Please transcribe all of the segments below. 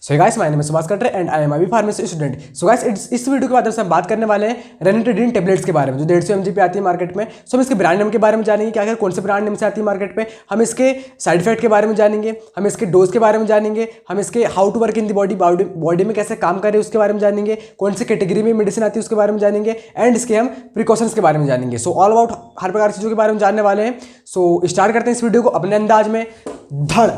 So guys my name is Subhash कटरे and I am अभी pharmacy student. So guys इस video के माध्यम से हम बात करने वाले हैं रेनिटेडिन टेबलेट्स के बारे में जो 150 mg पे आती है मार्केट में। सो हम इसके ब्रांड नेम के बारे में जानेंगे, क्या कौन से ब्रांड नेम से आती है मार्केट पे, हम इसके साइड इफेक्ट के बारे में जानेंगे, हम इसके डोज के बारे में जानेंगे, हम इसके how to work in the body में कैसे काम करे उसके बारे में जानेंगे, कौन सी कैटेगरी में मेडिसिन आती है उसके बारे में जानेंगे एंड इसके हम प्रिकॉशंस के बारे में जानेंगे। सो ऑल अबाउट हर प्रकार की चीज़ों के बारे में जानने वाले हैं। सो स्टार्ट करते हैं इस वीडियो को अपने अंदाज में। धड़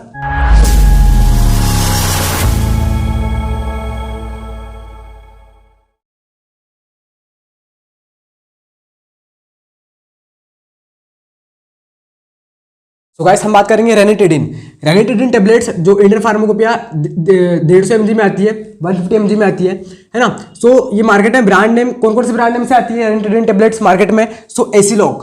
तो गाइस हम बात करेंगे रेनिटेडिन टेबलेट्स जो इंडियन फार्माकोपिया 150 mg में आती है, 150 mg में आती है ना। सो ये मार्केट में ब्रांड नेम कौन से ब्रांड नेम से आती है रेनिटेडिन टेबलेट्स मार्केट में? सो एसिलॉक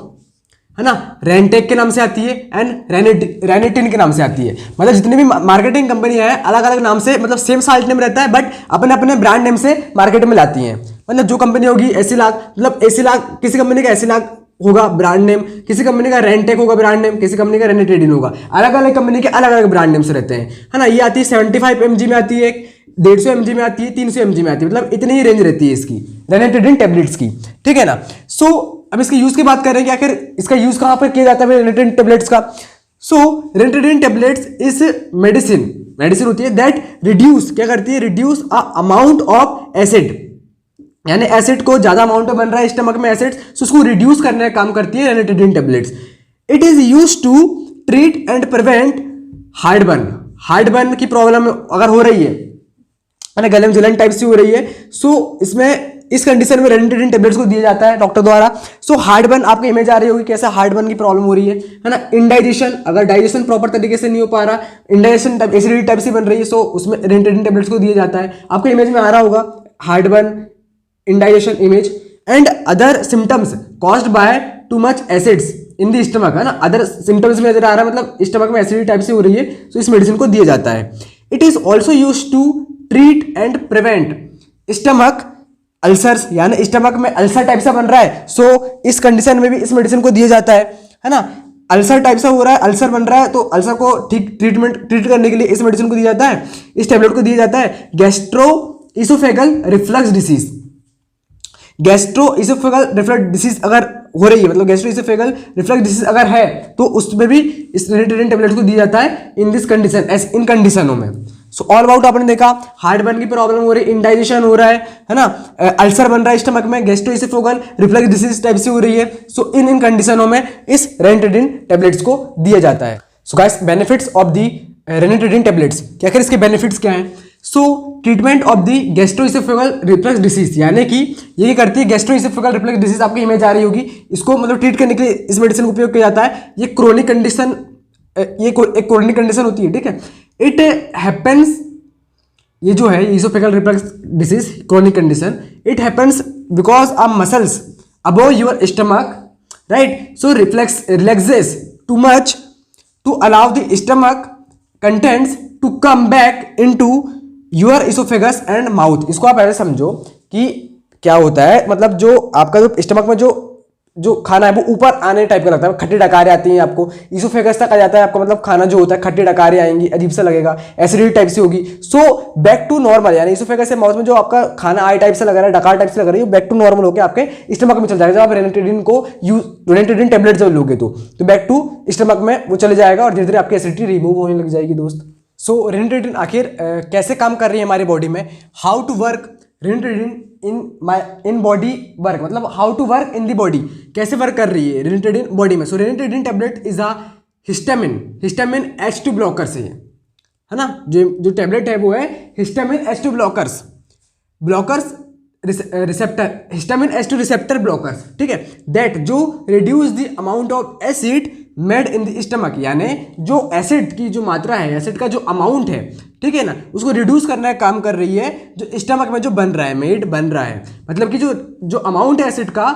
है ना, रेनटेक के नाम से आती है एंड रेनिटिन के नाम से आती है। मतलब जितनी भी मार्केटिंग कंपनी है अलग अलग नाम से, मतलब सेम साल्ट नेम रहता है बट अपने अपने ब्रांड नेम से मार्केट में लाती हैं। मतलब जो कंपनी होगी एसिलॉक, मतलब एसिलॉक किसी कंपनी का एसिलॉक होगा ब्रांड नेम, किसी कंपनी का रेनटेक होगा ब्रांड नेम, किसी कंपनी का रेनिटेडिन होगा। अलग अलग कंपनी के अलग अलग ब्रांड नेम से रहते हैं, है ना। ये आती है 75 mg में आती है, 150 mg में आती है, 300 mg में आती है। मतलब इतनी ही रेंज रहती है इसकी रेनिटेडिन टेबलेट्स की, ठीक है ना। सो अब इसके यूज की बात करें कि आखिर इसका यूज कहां पर किया जाता है रेनिटेडिन टेबलेट्स का। सो रेनिटेडिन टेबलेट्स इज मेडिसिन होती है दैट रिड्यूस, क्या करती है, reduce a amount of acid, यानी एसिड को ज्यादा अमाउंट में बन रहा है स्टमक में एसिड, सो उसको रिड्यूस करने का काम करती है ranitidine tablets. It is used to treat and prevent heartburn की प्रॉब्लम अगर हो रही है ना, गले में जलन टाइप से हो रही है, सो इसमें इस कंडीशन में रेनिटेडिन टेबलेट्स को दिया जाता है डॉक्टर द्वारा। सो हार्टबर्न, आपको इमेज आ रही होगी कैसा हार्टबर्न की प्रॉब्लम हो रही है ना। इंडाइजेशन, अगर डाइजेशन प्रॉपर तरीके से नहीं हो पा रहा, इंडाइजेशन टाइप एसिडिटी टाइप से बन रही है, सो उसमें रेनिटेडिन टेबलेट्स को दिया जाता है। आपको इमेज में आ रहा होगा heartburn, indigestion image and other symptoms caused by too much acids in the stomach, है ना। अदर सिम्टम्स में नजर आ रहा है, मतलब स्टमक में एसिडिटी टाइप से हो रही है, तो इस मेडिसिन को दिया जाता है। It is also used to treat and prevent stomach ulcers, यानी स्टमक में अल्सर टाइप से बन रहा है, सो इस कंडीशन में भी इस मेडिसिन को दिया जाता है ना। अल्सर टाइप से हो रहा है, अल्सर बन रहा है, तो अल्सर को ट्रीट करने के लिए इस मेडिसिन को दिया जाता है, इस टेबलेट को दिया जाता है। गैस्ट्रोइसोफेगल रिफ्लक्स डिसीज अगर हो रही है, मतलब गैस्ट्रोइसोफेगल रिफ्लक्स डिसीज अगर है, तो उसमें भी इस रेनिटेडिन टेबलेट को दिया जाता है इन दिस कंडीशन, इन कंडीशनों में। सो ऑल अबाउट आपने देखा, हार्टबर्न की प्रॉब्लम हो रही है, इंडाइजेशन हो रहा है ना, अल्सर बन रहा है स्टमक में, गैस्ट्रोइसोफेगल रिफ्लक्स डिसीज टाइप से हो रही है, सो इन कंडीशनों में इस रेनिटेडिन टेबलेट्स को दिया जाता है। So guys benefits of the ranitidine tablets, क्या आखिर इसके बेनिफिट्स क्या हैं? So treatment of the gastroesophageal reflux disease, यानी कि ये करती है गैस्ट्रोइसोफेगल रिफ्लक्स डिसीज, आपकी इमेज आ रही होगी, इसको मतलब ट्रीट करने के लिए इस मेडिसिन का उपयोग किया जाता है। ये क्रोनिक कंडीशन, ये एक क्रोनिक कंडीशन होती है, ठीक है। इट हैपेंस, ये जो है oesophageal reflux disease chronic condition, it happens because of muscles above your stomach, right. So relaxes too much to allow the stomach contents to come back into your oesophagus and mouth. इसको आप ऐसे समझो कि क्या होता है, मतलब जो आपका जो स्टमक में जो खाना है वो ऊपर आने टाइप का लगता है, खट्टी डकारें आती हैं आपको, इसोफेगस तक आ जाता है आपका, मतलब खाना जो होता है खट्टी डकारें आएंगी, अजीब सा लगेगा, एसिडिटी टाइप से होगी। सो बैक टू नॉर्मल, यानी इसोफेगस से माउथ में जो आपका खाना आई टाइप से लग रहा है, डकार टाइप से लग रही है, बैक टू नॉर्मल होकर आपके स्टमक में चल जाएगा। जब आप रेनिटेडिन टेबलेट जब लोगे तो बैक टू स्टमक में वो चले जाएगा और धीरे धीरे आपकी एसिडिटी रिमूव होने लग जाएगी दोस्त। सो रेनिटेडिन आखिर कैसे काम कर रही है हमारी बॉडी में? How to work ranitidine in body work, मतलब how to work in the body, कैसे वर्क कर रही है रेनिटेडिन बॉडी में। So ranitidine tablet is a histamine H2 blocker से, है ना। जो टेबलेट है वो है histamine H2 blockers receptor, histamine H2 receptor blockers, ठीक है। दैट जो reduce the amount of acid made in the stomach, यानी जो एसिड की जो मात्रा है, एसिड का जो अमाउंट है, ठीक है ना, उसको रिड्यूस करने का काम कर रही है जो स्टमक में जो बन रहा है, मतलब कि जो अमाउंट है एसिड का,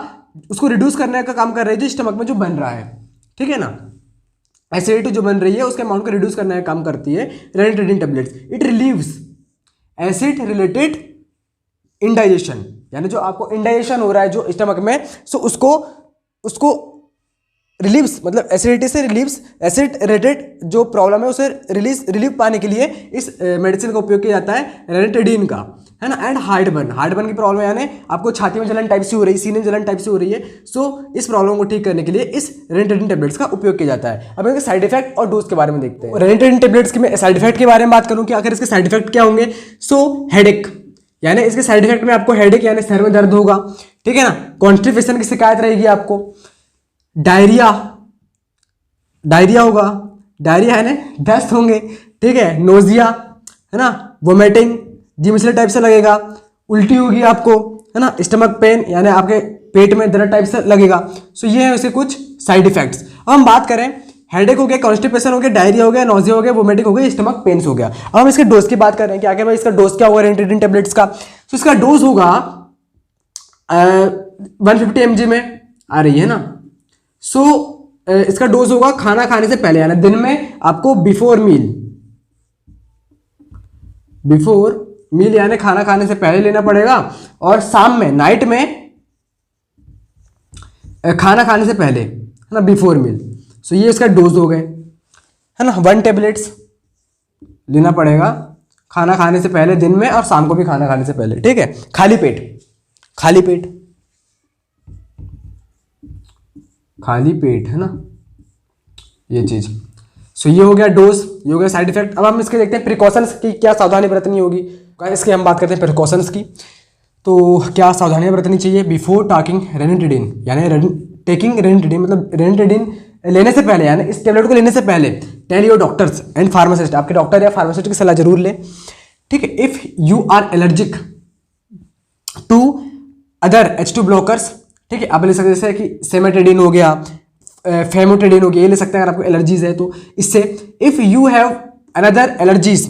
उसको रिड्यूस करने का काम कर रही है जो स्टमक में जो बन रहा है, ठीक है ना। एसिडिटी जो बन रही है उसके अमाउंट को रिड्यूस करने का काम करती है ranitidine tablets. It relieves acid related indigestion, यानी जो आपको इंडाइजेशन हो रहा है जो स्टमक में, सो उसको रिलीव्स मतलब एसिडिटी से रिलीव्स, एसिड रिलेटेड जो प्रॉब्लम है उसे रिलीफ पाने के लिए इस मेडिसिन का उपयोग किया जाता है रेनिटेडीन का, है ना। एंड हार्टबर्न की प्रॉब्लम यानी आपको छाती में जलन टाइप से हो रही है, सीने में जलन टाइप से हो रही है, सो इस प्रॉब्लम को ठीक करने के लिए इस रेनिटेडीन टेबलेट्स का उपयोग किया जाता है। अब इनके साइड इफेक्ट और डोज के बारे में देखते हैं। रेनिटेडीन टेबलेट्स के मैं साइड इफेक्ट के बारे में बात करूँ कि आखिर इसके साइड इफेक्ट क्या होंगे। सो हेडेक, यानी इसके साइड इफेक्ट में आपको हेडेक यानी सर में दर्द होगा, ठीक है ना। कॉन्स्टिपेशन की शिकायत रहेगी आपको, डायरिया होगा, डायरिया है ना, दस्त होंगे, ठीक है, नोजिया है ना, वोमिटिंग जी मिसले टाइप से लगेगा, उल्टी होगी आपको, है ना, स्टमक पेन यानी आपके पेट में दर्द टाइप से लगेगा। सो ये है इसके कुछ साइड इफेक्ट्स। अब हम बात करें, हेडेक हो गया, कॉन्स्टिपेशन हो गया, डायरिया हो गया, नोजिया हो गया, वोमिटिंग हो गया, स्टमक पेन्स हो गया। अब हम इसके डोज की बात कर रहे हैं कि आगे भाई इसका डोज क्या होगा रेनिटेडीन टेबलेट्स का। तो इसका डोज होगा 150 mg में आ रही है ना। सो इसका डोज होगा खाना खाने से पहले, यानी दिन में आपको बिफोर मील यानी खाना खाने से पहले लेना पड़ेगा, और शाम में नाइट में खाना खाने से पहले, है ना, बिफोर मील। सो ये इसका डोज हो गए, है ना। 1 टेबलेट्स लेना पड़ेगा खाना खाने से पहले दिन में, और शाम को भी खाना खाने से पहले, ठीक है, खाली पेट, है ना, ये चीज। सो ये हो गया डोज, ये हो गया साइड इफेक्ट। अब हम इसके देखते हैं प्रिकॉशंस की क्या सावधानी बरतनी होगी। इसकी हम बात करते हैं प्रिकॉशंस की। तो क्या सावधानियां बरतनी चाहिए बिफोर टेकिंग रेनिटेडीन, यानी टेकिंग रेनिटेडीन मतलब रेनिटेडीन लेने से पहले, यानी इस टेबलेट को लेने से पहले tell your doctors and pharmacist, आपके डॉक्टर या फार्मासिस्ट की सलाह जरूर ले, ठीक है। If you are allergic to other H2 blockers, ठीक है, आप ले सकते हैं जैसे कि सेमेटेडिन हो गया, फेमोटेडिन हो गया, ये ले सकते हैं अगर आपको एलर्जीज है तो इससे। If you have another allergies,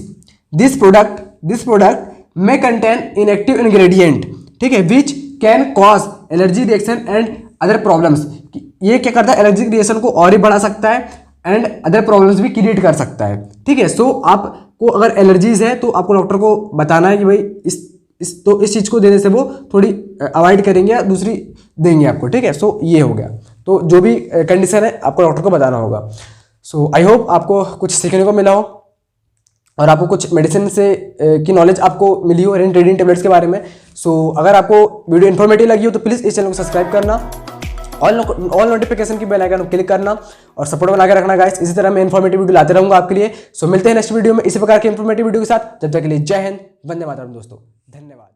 this product में कंटेन इनएक्टिव इंग्रेडिएंट, ठीक है, which can cause allergy reaction and other problems. ये क्या करता है, एलर्जिक रिएक्शन को और ही बढ़ा सकता है एंड अदर प्रॉब्लम्स भी क्रिएट कर सकता है, ठीक है। सो आपको अगर एलर्जीज है तो आपको डॉक्टर को बताना है कि भाई इस चीज़ को देने से वो थोड़ी अवॉइड करेंगे या दूसरी देंगे आपको, ठीक है। सो ये हो गया, तो जो भी कंडीशन है आपको डॉक्टर को बताना होगा। सो आई होप आपको कुछ सीखने को मिला हो और आपको कुछ मेडिसिन से की नॉलेज आपको मिली हो रेनिटेडीन टेबलेट्स के बारे में। सो अगर आपको वीडियो इन्फॉर्मेटिव लगी हो तो प्लीज़ इस चैनल को सब्सक्राइब करना, ऑल नोटिफिकेशन की बेल आइकन को क्लिक करना और सपोर्ट बना के रखना गाइस। इसी तरह मैं इन्फॉर्मेटिव वीडियो लाते रहूंगा आपके लिए। सो मिलते हैं नेक्स्ट वीडियो में इसी प्रकार के इन्फॉर्मेटिव वीडियो के साथ। जब तक के लिए जय हिंद, वंदे मातरम दोस्तों, धन्यवाद।